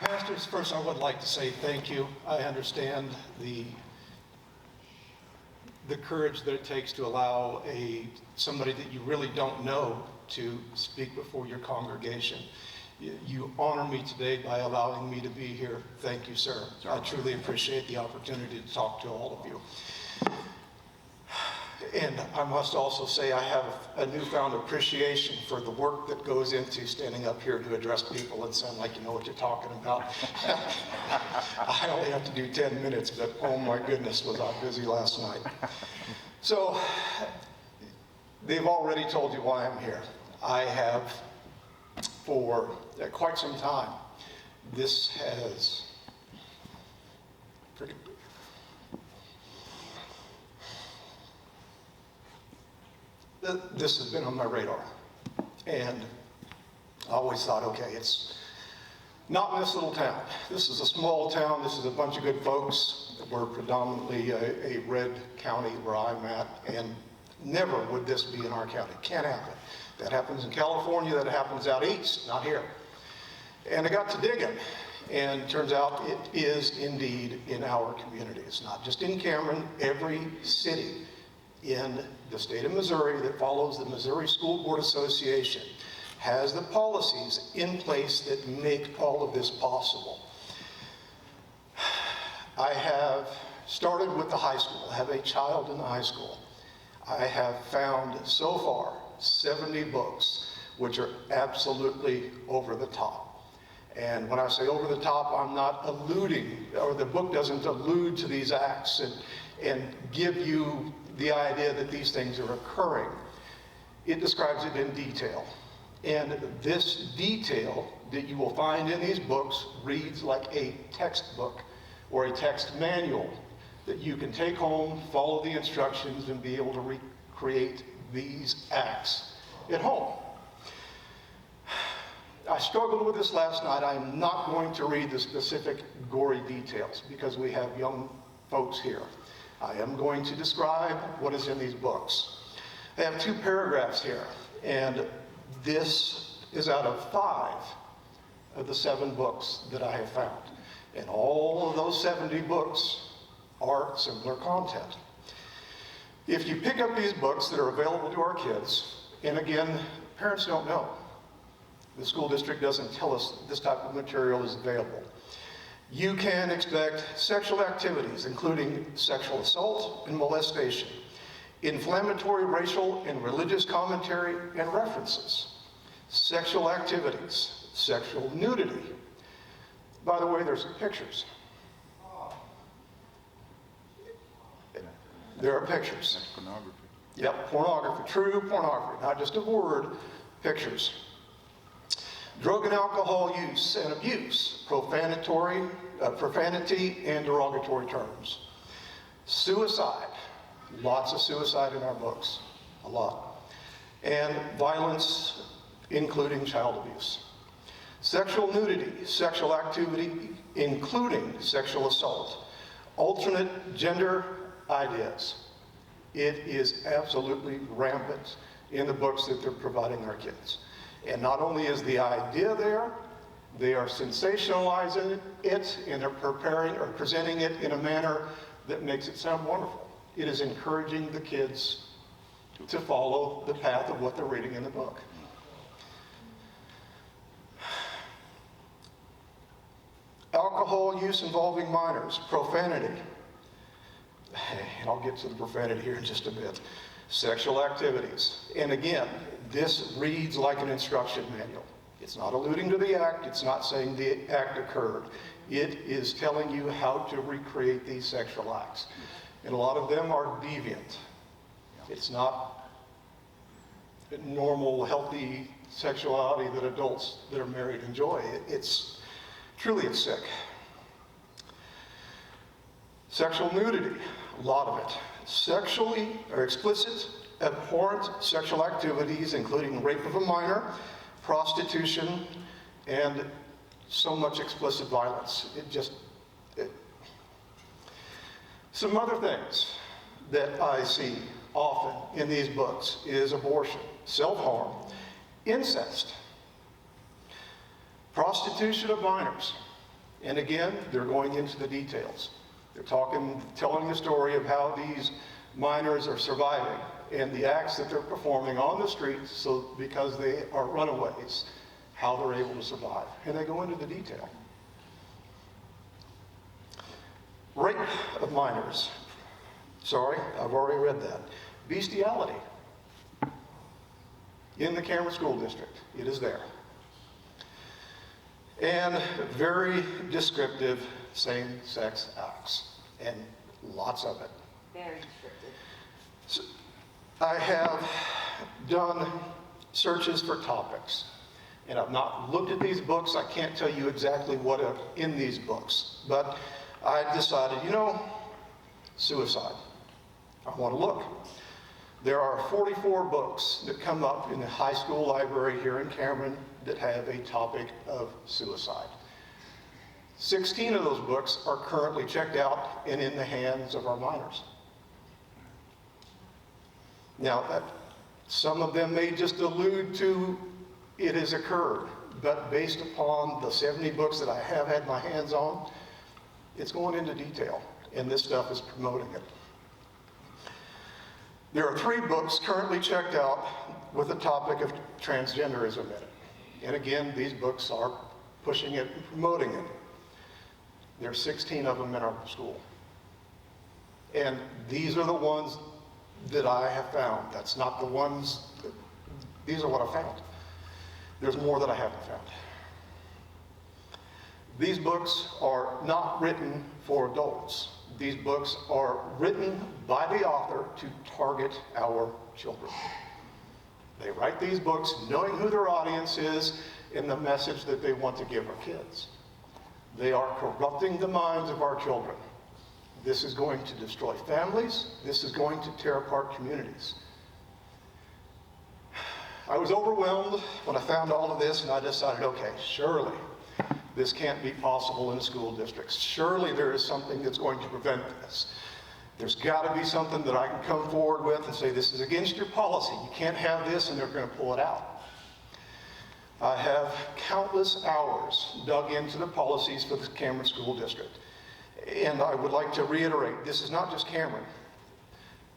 Pastors, first I would like to say thank you. I understand the courage that it takes to allow somebody that you really don't know to speak before your congregation. You honor me today by allowing me to be here. Thank you, sir. I truly appreciate the opportunity to talk to all of you. And I must also say I have a newfound appreciation for the work that goes into standing up here to address people and sound like you know what you're talking about. I only have to do 10 minutes, but oh my goodness, was I busy last night. So, they've already told you why I'm here. I have, for quite some time, this has been on my radar. And I always thought, okay, it's not in this little town. This is a small town. This is a bunch of good folks. We're predominantly a red county where I'm at, and never would this be in our county. Can't happen. That happens in California. That happens out east, not here. And I got to digging, and it turns out it is indeed in our community. It's not just in Cameron. Every city in the state of Missouri that follows the Missouri School Board Association has the policies in place that make all of this possible. I have started with the high school. I have a child in the high school. I have found so far 70 books which are absolutely over the top. And when I say over the top, I'm not alluding, or the book doesn't allude to these acts and give you the idea that these things are occurring. It describes it in detail. And this detail that you will find in these books reads like a textbook or a text manual that you can take home, follow the instructions, and be able to recreate these acts at home. I struggled with this last night. I'm not going to read the specific gory details because we have young folks here. I am going to describe what is in these books. I have 2 paragraphs here, and this is out of 5 of the 7 books that I have found. And all of those 70 books are similar content. If you pick up these books that are available to our kids, and again, parents don't know. The school district doesn't tell us this type of material is available. You can expect sexual activities, including sexual assault and molestation, inflammatory racial and religious commentary and references, sexual activities, sexual nudity. By the way, there's pictures. There are pictures. That's pornography. Yep, pornography, true pornography, not just a word, pictures. Drug and alcohol use and abuse, profanity and derogatory terms. Suicide, lots of suicide in our books, a lot. And violence, including child abuse. Sexual nudity, sexual activity, including sexual assault. Alternate gender ideas. It is absolutely rampant in the books that they're providing our kids. And not only is the idea there, they are sensationalizing it and they're preparing or presenting it in a manner that makes it sound wonderful. It is encouraging the kids to follow the path of what they're reading in the book. Alcohol use involving minors, profanity. And I'll get to the profanity here in just a bit. Sexual activities. And again, this reads like an instruction manual. It's not alluding to the act. It's not saying the act occurred. It is telling you how to recreate these sexual acts. And a lot of them are deviant. It's not normal, healthy sexuality that adults that are married enjoy. It's sick. Sexual nudity, a lot of it. Sexually or explicit, abhorrent sexual activities, including rape of a minor, prostitution, and so much explicit violence. Some other things that I see often in these books is abortion, self-harm, incest, prostitution of minors, And again, they're going into the details. They're telling the story of how these minors are surviving and the acts that they're performing on the streets because they are runaways, how they're able to survive. And they go into the detail. Rape of minors. Sorry, I've already read that. Bestiality. In the Cameron School District, it is there. And very descriptive same-sex acts, and lots of it. Very descriptive. So I have done searches for topics, and I've not looked at these books. I can't tell you exactly what are in these books, but I decided, suicide. I want to look. There are 44 books that come up in the high school library here in Cameron that have a topic of suicide. 16 of those books are currently checked out and in the hands of our minors. Now, some of them may just allude to it has occurred, but based upon the 70 books that I have had my hands on, it's going into detail, and this stuff is promoting it. There are 3 books currently checked out with the topic of transgenderism in it. And again, these books are pushing it and promoting it. There are 16 of them in our school. And these are the ones that I have found. That's not the ones, these are what I found. There's more that I haven't found. These books are not written for adults. These books are written by the author to target our children. They write these books knowing who their audience is and the message that they want to give our kids. They are corrupting the minds of our children. This is going to destroy families. This is going to tear apart communities. I was overwhelmed when I found all of this, and I decided, okay, surely this can't be possible in school districts. Surely there is something that's going to prevent this. There's got to be something that I can come forward with and say, this is against your policy. You can't have this, and they're going to pull it out. I have countless hours dug into the policies for the Cameron School District. And I would like to reiterate, this is not just Cameron.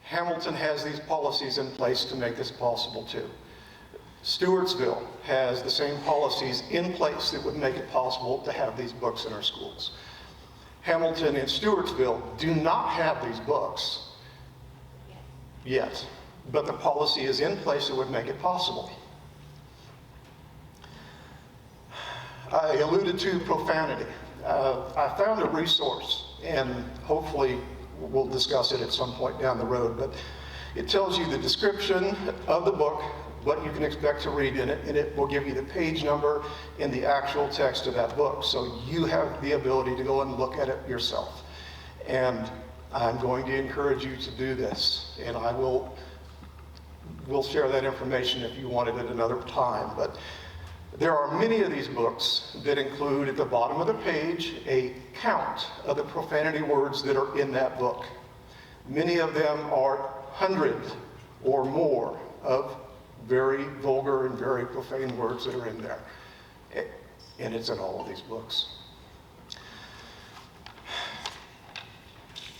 Hamilton has these policies in place to make this possible too. Stewartsville has the same policies in place that would make it possible to have these books in our schools. Hamilton and Stewartsville do not have these books yet, but the policy is in place that would make it possible. I alluded to profanity. I found a resource, and hopefully we'll discuss it at some point down the road, but it tells you the description of the book, what you can expect to read in it, and it will give you the page number and the actual text of that book. So you have the ability to go and look at it yourself. And I'm going to encourage you to do this. And we'll share that information if you want it at another time. But there are many of these books that include at the bottom of the page a count of the profanity words that are in that book. Many of them are hundreds or more of very vulgar and very profane words that are in there. And it's in all of these books.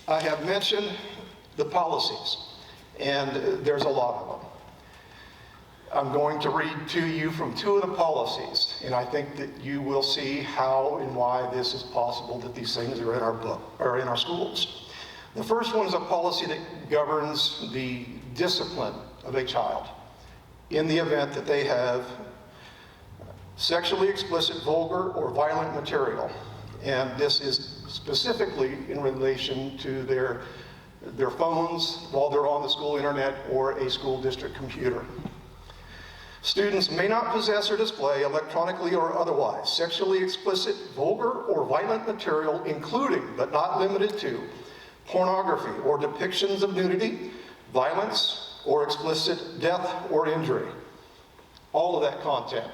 I have mentioned the policies, and there's a lot of them. I'm going to read to you from 2 of the policies, and I think that you will see how and why this is possible that these things are in our book or in our schools. The first one is a policy that governs the discipline of a child in the event that they have sexually explicit, vulgar, or violent material. And this is specifically in relation to their phones while they're on the school internet or a school district computer. Students may not possess or display electronically or otherwise sexually explicit, vulgar, or violent material, including, but not limited to, pornography or depictions of nudity, violence, or explicit death or injury. All of that content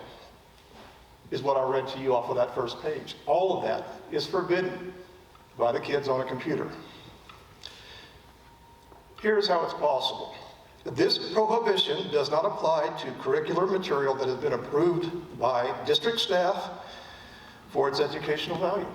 is what I read to you off of that first page. All of that is forbidden by the kids on a computer. Here's how it's possible. This prohibition does not apply to curricular material that has been approved by district staff for its educational value.